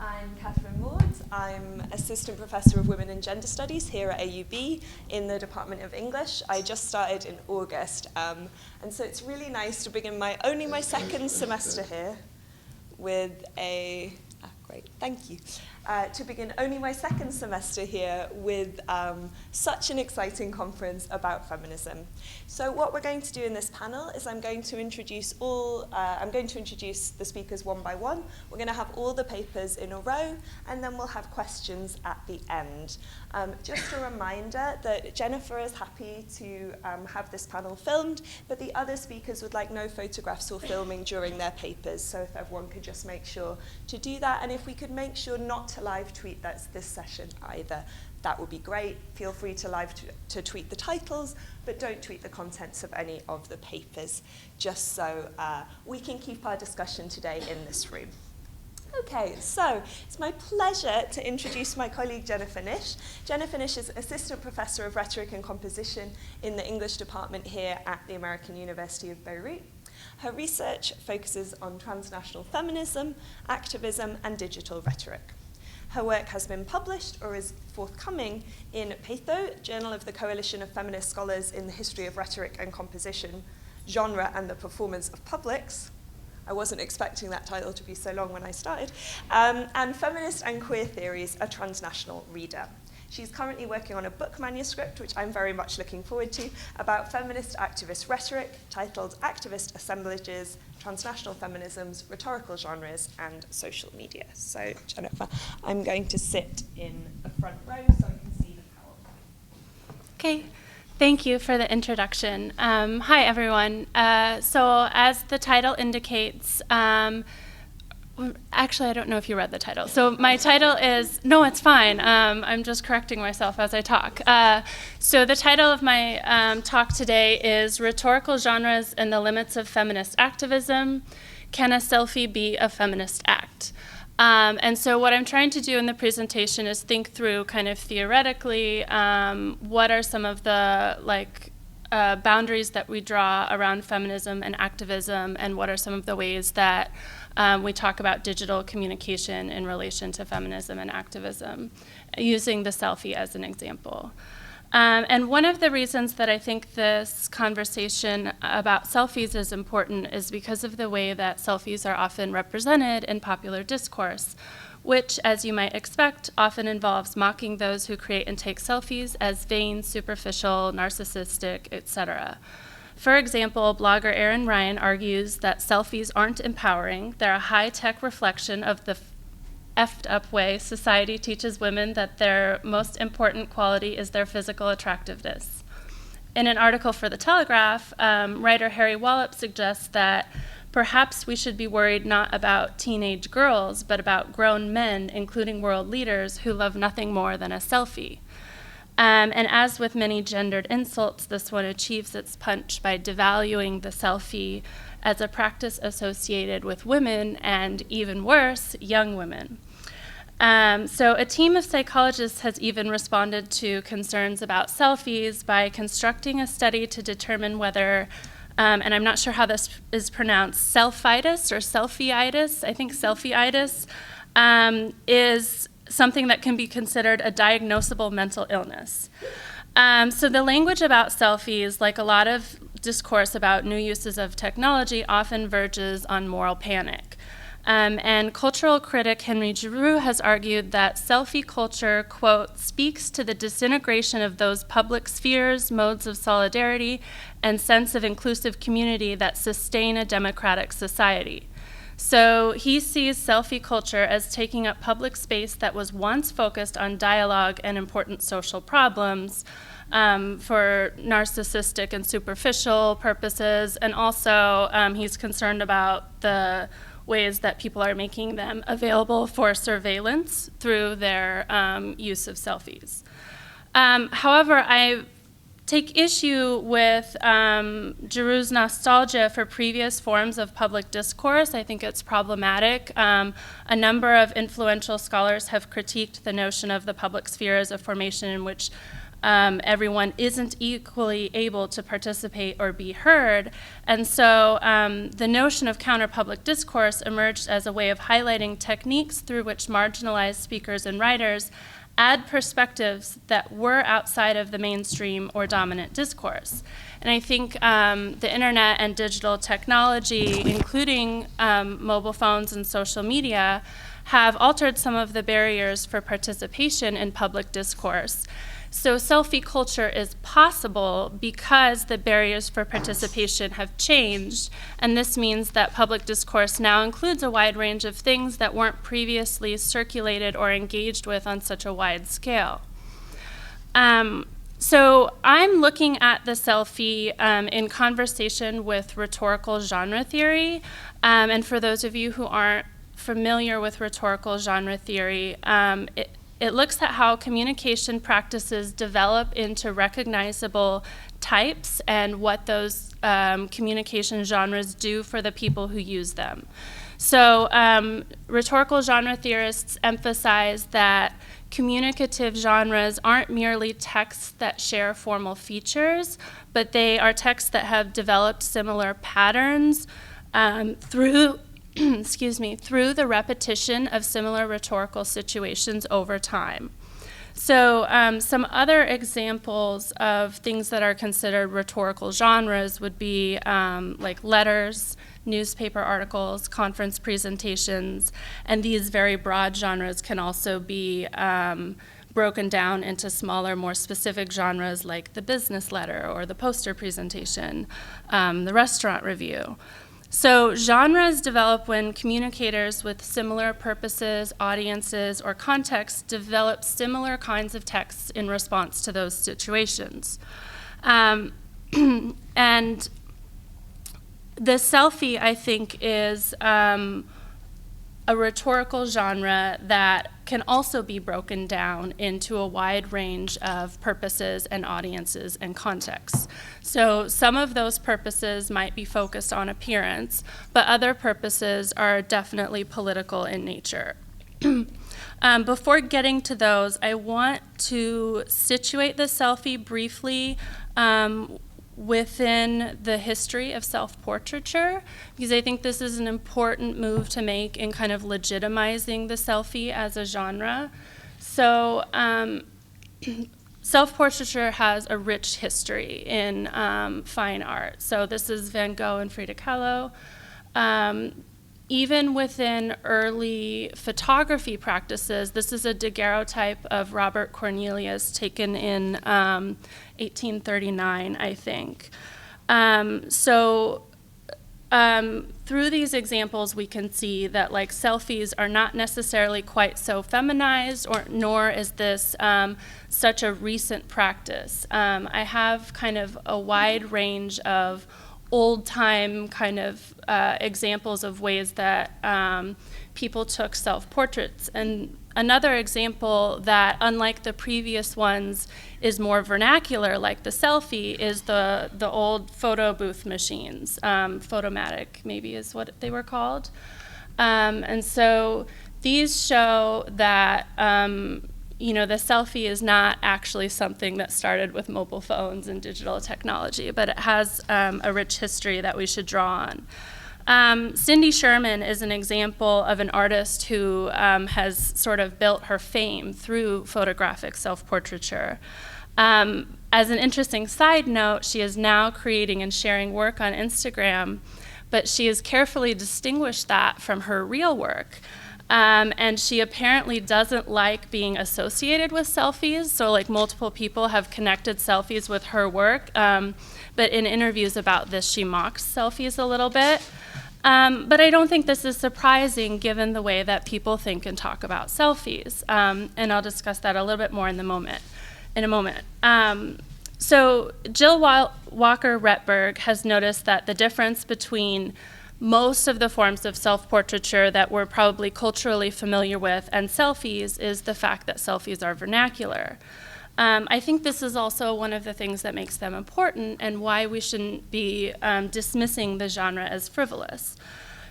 I'm Catherine Maud. I'm Assistant Professor of Women and Gender Studies here at AUB in the Department of English. I just started in August, and so it's really nice to begin only my second semester here with a... Great, thank you. To begin only my second semester here with such an exciting conference about feminism. So what we're going to do in this panel is I'm going to introduce the speakers one by one. We're going to have all the papers in a row, and then we'll have questions at the end. Just a reminder that Jennifer is happy to have this panel filmed, but the other speakers would like no photographs or filming during their papers, so if everyone could just make sure to do that, and if we could make sure not to live tweet this session either, that would be great. Feel free to tweet the titles, but don't tweet the contents of any of the papers, just so we can keep our discussion today in this room. Okay, so it's my pleasure to introduce my colleague Jennifer Nish. Jennifer Nish is Assistant Professor of Rhetoric and Composition in the English department here at the American University of Beirut. Her research focuses on transnational feminism, activism, and digital rhetoric. Her work has been published or is forthcoming in PATHO, Journal of the Coalition of Feminist Scholars in the History of Rhetoric and Composition, Genre and the Performance of Publics. I wasn't expecting that title to be so long when I started. And Feminist and Queer Theories, a Transnational Reader. She's currently working on a book manuscript, which I'm very much looking forward to, about feminist activist rhetoric, titled Activist Assemblages, Transnational Feminisms, Rhetorical Genres, and Social Media. So, Jennifer, I'm going to sit in the front row so I can see the PowerPoint. Okay. Thank you for the introduction. Hi, everyone. So as the title indicates, actually, I don't know if you read the title. So my title is, no, it's fine. I'm just correcting myself as I talk. So the title of my talk today is Rhetorical Genres and the Limits of Feminist Activism. Can a selfie be a feminist act? And so what I'm trying to do in the presentation is think through kind of theoretically what are some of the boundaries that we draw around feminism and activism, and what are some of the ways that we talk about digital communication in relation to feminism and activism, using the selfie as an example. And one of the reasons that I think this conversation about selfies is important is because of the way that selfies are often represented in popular discourse, which, as you might expect, often involves mocking those who create and take selfies as vain, superficial, narcissistic, etc. For example, blogger Erin Ryan argues that selfies aren't empowering. They're a high-tech reflection of the effed up way society teaches women that their most important quality is their physical attractiveness. In an article for The Telegraph, writer Harry Wallop suggests that perhaps we should be worried not about teenage girls, but about grown men, including world leaders, who love nothing more than a selfie. And as with many gendered insults, this one achieves its punch by devaluing the selfie as a practice associated with women and, even worse, young women. So a team of psychologists has even responded to concerns about selfies by constructing a study to determine whether, and I'm not sure how this is pronounced, selfitis or selfieitis, I think selfieitis, is something that can be considered a diagnosable mental illness. So the language about selfies, like a lot of discourse about new uses of technology, often verges on moral panic. And cultural critic Henry Giroux has argued that selfie culture, quote, speaks to the disintegration of those public spheres, modes of solidarity, and sense of inclusive community that sustain a democratic society. So he sees selfie culture as taking up public space that was once focused on dialogue and important social problems, for narcissistic and superficial purposes, and also he's concerned about the ways that people are making them available for surveillance through their use of selfies. However, I take issue with Giroux's nostalgia for previous forms of public discourse. I think it's problematic. A number of influential scholars have critiqued the notion of the public sphere as a formation in which everyone isn't equally able to participate or be heard. And so the notion of counter-public discourse emerged as a way of highlighting techniques through which marginalized speakers and writers add perspectives that were outside of the mainstream or dominant discourse. And I think the internet and digital technology, including mobile phones and social media, have altered some of the barriers for participation in public discourse. So selfie culture is possible because the barriers for participation have changed, and this means that public discourse now includes a wide range of things that weren't previously circulated or engaged with on such a wide scale. So I'm looking at the selfie in conversation with rhetorical genre theory, and for those of you who aren't familiar with rhetorical genre theory, it looks at how communication practices develop into recognizable types and what those communication genres do for the people who use them. So rhetorical genre theorists emphasize that communicative genres aren't merely texts that share formal features, but they are texts that have developed similar patterns through through the repetition of similar rhetorical situations over time. So some other examples of things that are considered rhetorical genres would be like letters, newspaper articles, conference presentations, and these very broad genres can also be broken down into smaller, more specific genres like the business letter or the poster presentation, the restaurant review. So genres develop when communicators with similar purposes, audiences, or contexts develop similar kinds of texts in response to those situations. And the selfie, I think, is a rhetorical genre that can also be broken down into a wide range of purposes and audiences and contexts. So some of those purposes might be focused on appearance, but other purposes are definitely political in nature. Before getting to those, I want to situate the selfie briefly within the history of self-portraiture, because I think this is an important move to make in kind of legitimizing the selfie as a genre. So self-portraiture has a rich history in fine art. So this is Van Gogh and Frida Kahlo. Even within early photography practices, this is a daguerreotype of Robert Cornelius taken in 1839, I think. Through these examples, we can see that like selfies are not necessarily quite so feminized, nor is this such a recent practice. I have kind of a wide range of old-time kind of examples of ways that people took self-portraits. And another example that, unlike the previous ones, is more vernacular, like the selfie, is the old photo booth machines. Photomatic, maybe, is what they were called. And so these show that the selfie is not actually something that started with mobile phones and digital technology, but it has a rich history that we should draw on. Cindy Sherman is an example of an artist who has sort of built her fame through photographic self-portraiture. As an interesting side note, she is now creating and sharing work on Instagram, but she has carefully distinguished that from her real work. And she apparently doesn't like being associated with selfies, so like multiple people have connected selfies with her work, but in interviews about this, she mocks selfies a little bit. But I don't think this is surprising given the way that people think and talk about selfies, and I'll discuss that a little bit more in a moment. So Jill Walker-Retberg has noticed that the difference between most of the forms of self-portraiture that we're probably culturally familiar with and selfies is the fact that selfies are vernacular. I think this is also one of the things that makes them important and why we shouldn't be dismissing the genre as frivolous.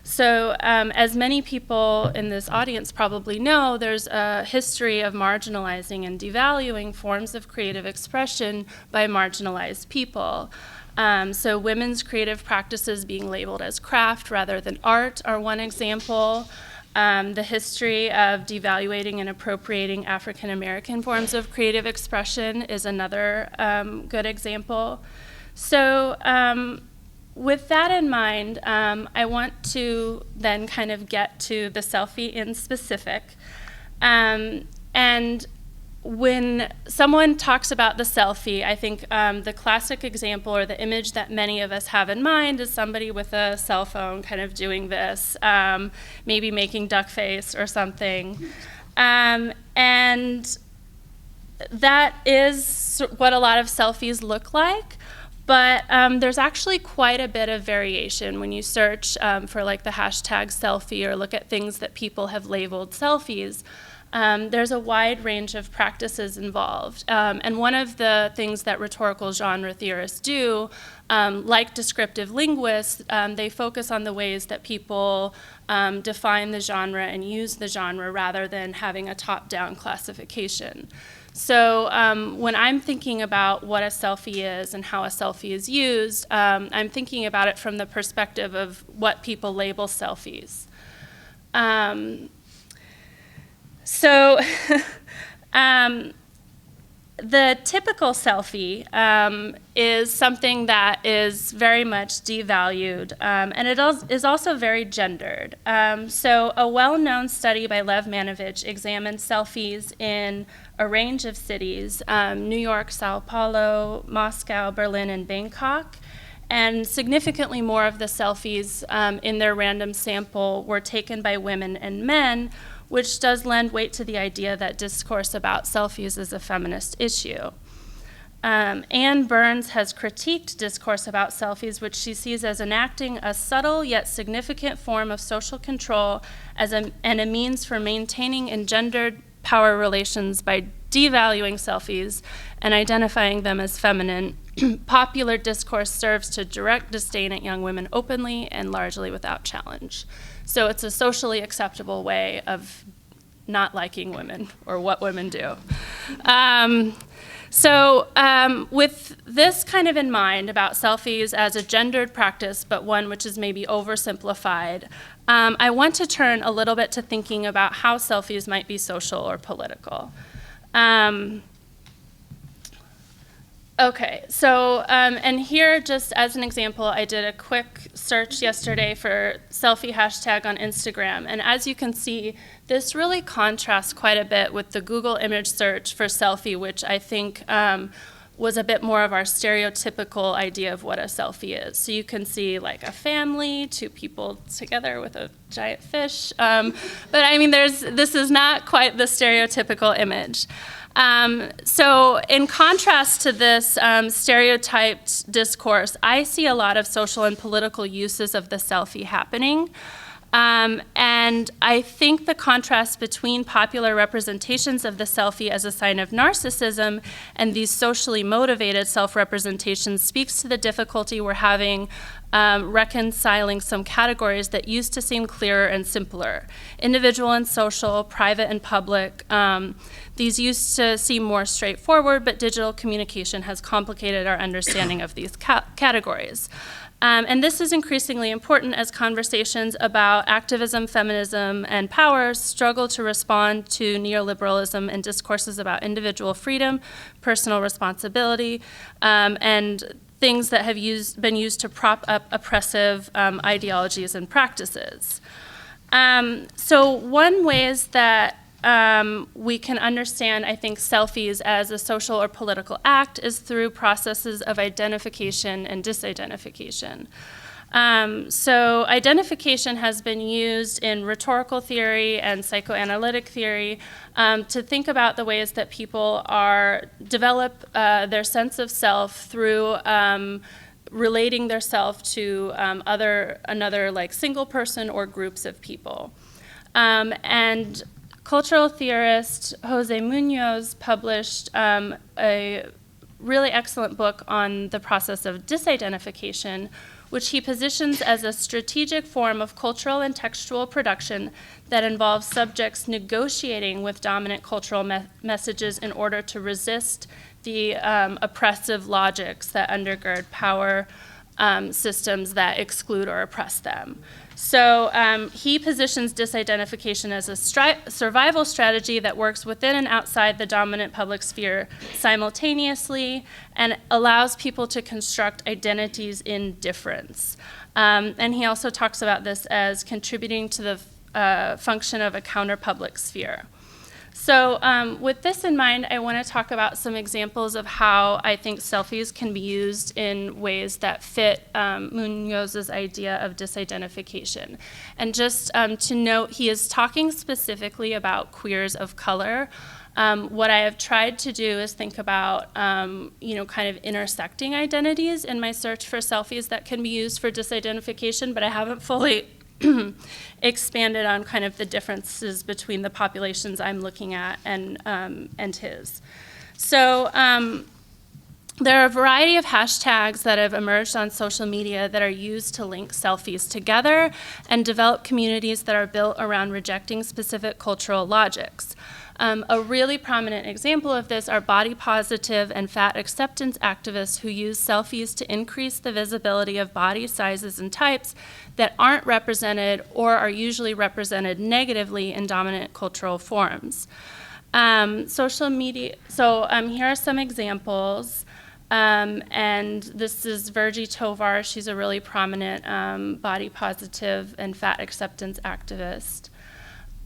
So as many people in this audience probably know, there's a history of marginalizing and devaluing forms of creative expression by marginalized people. So women's creative practices being labeled as craft rather than art are one example. The history of devaluating and appropriating African American forms of creative expression is another good example. So with that in mind, I want to then kind of get to the selfie in specific. And when someone talks about the selfie, I think the classic example or the image that many of us have in mind is somebody with a cell phone kind of doing this, maybe making duck face or something. And that is what a lot of selfies look like. But there's actually quite a bit of variation when you search for like the hashtag selfie or look at things that people have labeled selfies. There's a wide range of practices involved. And one of the things that rhetorical genre theorists do, like descriptive linguists, they focus on the ways that people define the genre and use the genre rather than having a top-down classification. So when I'm thinking about what a selfie is and how a selfie is used, I'm thinking about it from the perspective of what people label selfies. So the typical selfie is something that is very much devalued, and it is also very gendered. So a well-known study by Lev Manovich examined selfies in a range of cities, New York, Sao Paulo, Moscow, Berlin, and Bangkok. And significantly more of the selfies in their random sample were taken by women and men, which does lend weight to the idea that discourse about selfies is a feminist issue. Anne Burns has critiqued discourse about selfies, which she sees as enacting a subtle yet significant form of social control and a means for maintaining engendered power relations by devaluing selfies and identifying them as feminine. Popular discourse serves to direct disdain at young women openly and largely without challenge. So it's a socially acceptable way of not liking women or what women do. With this kind of in mind about selfies as a gendered practice, but one which is maybe oversimplified, I want to turn a little bit to thinking about how selfies might be social or political. Okay, so, and here, just as an example, I did a quick search yesterday for selfie hashtag on Instagram, and as you can see, this really contrasts quite a bit with the Google image search for selfie, which I think was a bit more of our stereotypical idea of what a selfie is. So you can see like a family, two people together with a giant fish, but I mean, this is not quite the stereotypical image. So in contrast to this stereotyped discourse, I see a lot of social and political uses of the selfie happening. And I think the contrast between popular representations of the selfie as a sign of narcissism and these socially motivated self-representations speaks to the difficulty we're having reconciling some categories that used to seem clearer and simpler. Individual and social, private and public, these used to seem more straightforward, but digital communication has complicated our understanding of these categories. And this is increasingly important as conversations about activism, feminism, and power struggle to respond to neoliberalism and discourses about individual freedom, personal responsibility, and things that have been used to prop up oppressive ideologies and practices. So one way is that we can understand, I think, selfies as a social or political act is through processes of identification and disidentification. So identification has been used in rhetorical theory and psychoanalytic theory to think about the ways that people develop their sense of self through relating their self to another like single person or groups of people. And cultural theorist Jose Munoz published a really excellent book on the process of disidentification, which he positions as a strategic form of cultural and textual production that involves subjects negotiating with dominant cultural messages in order to resist the oppressive logics that undergird power systems that exclude or oppress them. So he positions disidentification as a survival strategy that works within and outside the dominant public sphere simultaneously and allows people to construct identities in difference. And he also talks about this as contributing to the function of a counter-public sphere. So with this in mind, I want to talk about some examples of how I think selfies can be used in ways that fit Munoz's idea of disidentification. And just to note, he is talking specifically about queers of color. What I have tried to do is think about, kind of intersecting identities in my search for selfies that can be used for disidentification, but I haven't fully expanded on kind of the differences between the populations I'm looking at and his. So there are a variety of hashtags that have emerged on social media that are used to link selfies together and develop communities that are built around rejecting specific cultural logics. A really prominent example of this are body positive and fat acceptance activists who use selfies to increase the visibility of body sizes and types that aren't represented or are usually represented negatively in dominant cultural forms. Social media, so here are some examples. And this is Virgie Tovar. She's a really prominent body positive and fat acceptance activist.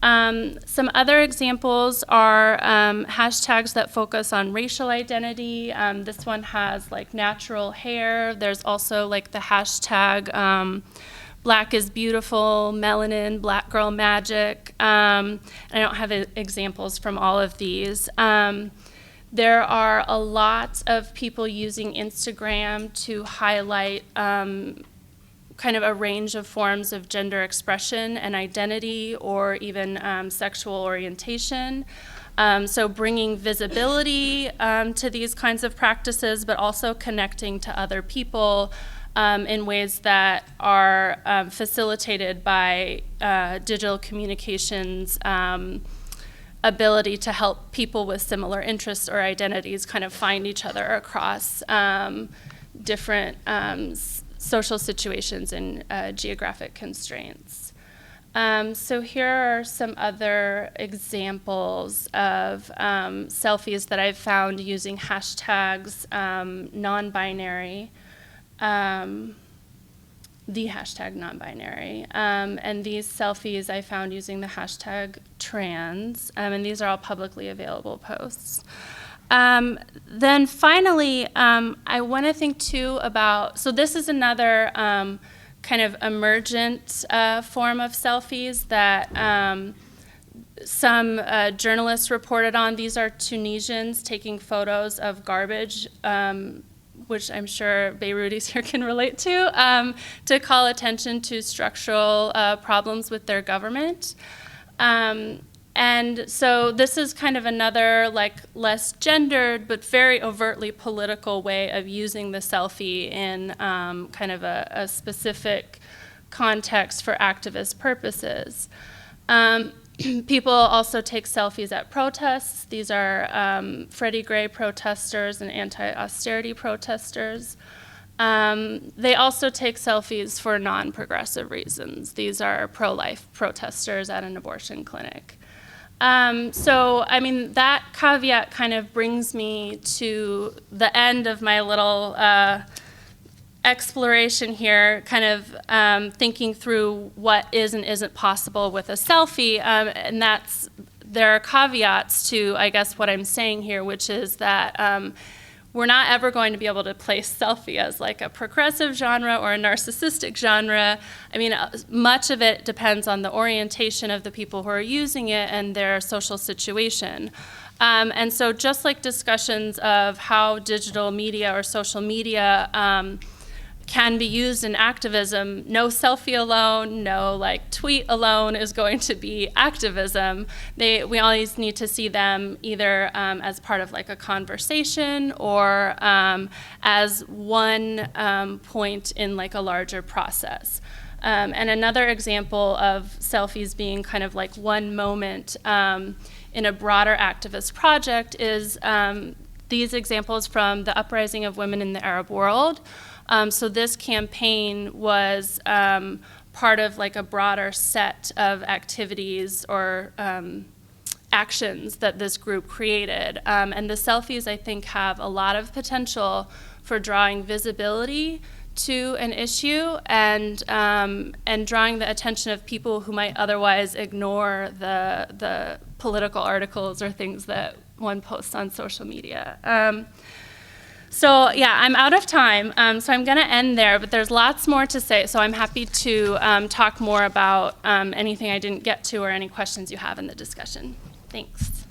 Some other examples are hashtags that focus on racial identity. This one has like natural hair. There's also like the hashtag Black is beautiful, melanin, Black girl magic. I don't have examples from all of these. There are a lot of people using Instagram to highlight kind of a range of forms of gender expression and identity, or even sexual orientation. So bringing visibility to these kinds of practices, but also connecting to other people in ways that are facilitated by digital communications ability to help people with similar interests or identities kind of find each other across different social situations and geographic constraints. So here are some other examples of selfies that I've found using hashtags non-binary, the hashtag non-binary. And these selfies I found using the hashtag trans, and these are all publicly available posts. Then finally, I want to think too about, so this is another kind of emergent form of selfies that some journalists reported on. These are Tunisians taking photos of garbage, which I'm sure Beirutis here can relate to call attention to structural problems with their government. And so this is kind of another like less gendered but very overtly political way of using the selfie in kind of a specific context for activist purposes. People also take selfies at protests. These are Freddie Gray protesters and anti-austerity protesters. They also take selfies for non-progressive reasons. These are pro-life protesters at an abortion clinic. So, I mean, that caveat kind of brings me to the end of my little exploration here, kind of thinking through what is and isn't possible with a selfie, and there are caveats to, I guess, what I'm saying here, which is that we're not ever going to be able to place selfie as like a progressive genre or a narcissistic genre. I mean, much of it depends on the orientation of the people who are using it and their social situation. And so just like discussions of how digital media or social media can be used in activism. No selfie alone, no like tweet alone is going to be activism. We always need to see them either as part of like a conversation or as one point in like a larger process. And another example of selfies being kind of like one moment in a broader activist project is these examples from the Uprising of Women in the Arab World. So this campaign was part of like a broader set of activities or actions that this group created. And the selfies, I think, have a lot of potential for drawing visibility to an issue and drawing the attention of people who might otherwise ignore the political articles or things that one posts on social media. So yeah, I'm out of time, so I'm going to end there, but there's lots more to say, so I'm happy to talk more about anything I didn't get to or any questions you have in the discussion. Thanks.